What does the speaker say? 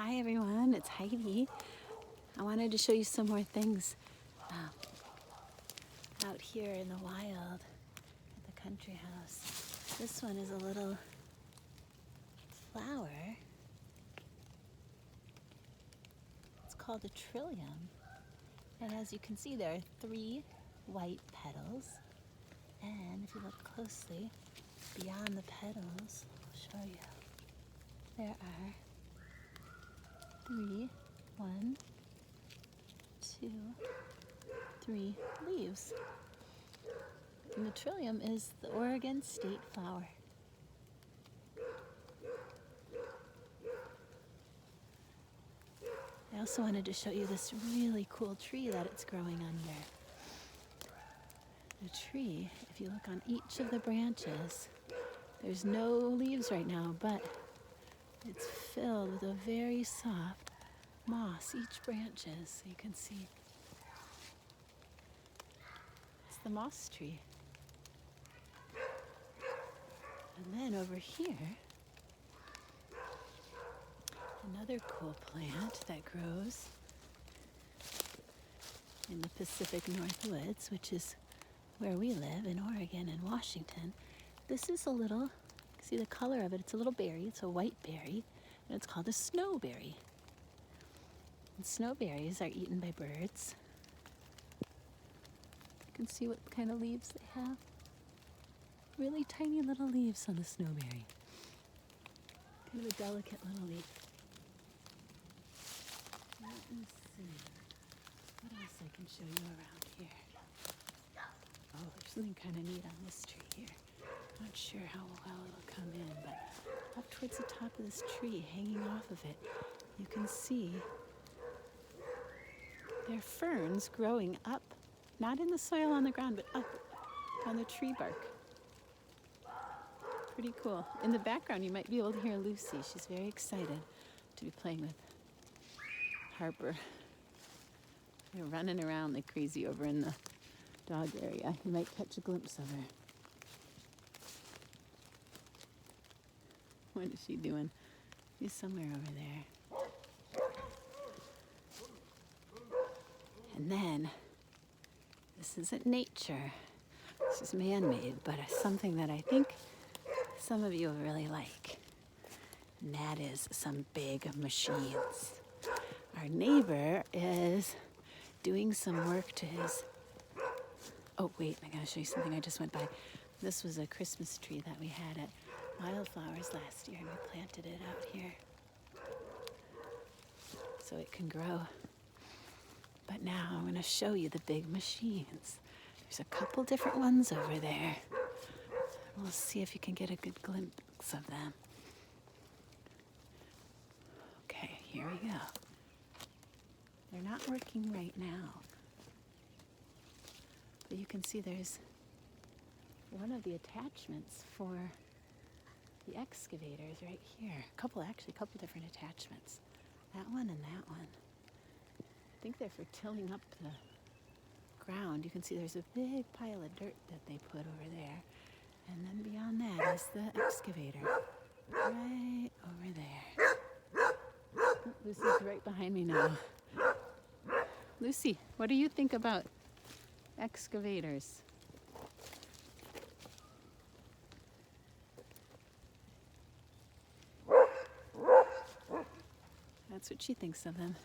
Hi everyone, it's Heidi. I wanted to show you some more things out here in the wild at the country house. This one is a little flower. It's called a trillium. And as you can see, there are 3 white petals. And if you look closely, beyond the petals, I'll show you, there are 1, 2, 3 leaves. And the trillium is the Oregon state flower. I also wanted to show you this really cool tree that it's growing under. The tree, if you look on each of the branches, there's no leaves right now, but it's filled with a very soft moss, each branches, so you can see. It's the moss tree. And then over here, another cool plant that grows in the Pacific Northwoods, which is where we live in Oregon and Washington. This is a little, see the color of it, it's a little berry, it's a white berry, and it's called a snowberry. And snowberries are eaten by birds. You can see what kind of leaves they have. Really tiny little leaves on the snowberry. Kind of a delicate little leaf. Let me see. What else I can show you around here? Oh, there's something kind of neat on this tree here. Not sure how well it'll come in, but up towards the top of this tree, hanging off of it, you can see there are ferns growing up, not in the soil on the ground, but up on the tree bark. Pretty cool. In the background, you might be able to hear Lucy. She's very excited to be playing with Harper. They're running around like crazy over in the dog area. You might catch a glimpse of her. What is she doing? She's somewhere over there. And then, this isn't nature. This is man-made, but it's something that I think some of you will really like. And that is some big machines. Our neighbor is doing some work to his... Oh, wait, I gotta show you something. I just went by. This was a Christmas tree that we had at Wildflowers last year, and we planted it out here so it can grow. But now I'm gonna show you the big machines. There's a couple different ones over there. We'll see if you can get a good glimpse of them. Okay, here we go. They're not working right now. But you can see there's one of the attachments for the excavators right here. A couple different attachments. That one and that one. I think they're for tilling up the ground. You can see there's a big pile of dirt that they put over there. And then beyond that is the excavator. Right over there. Oh, Lucy's right behind me now. Lucy, what do you think about excavators? That's what she thinks of them.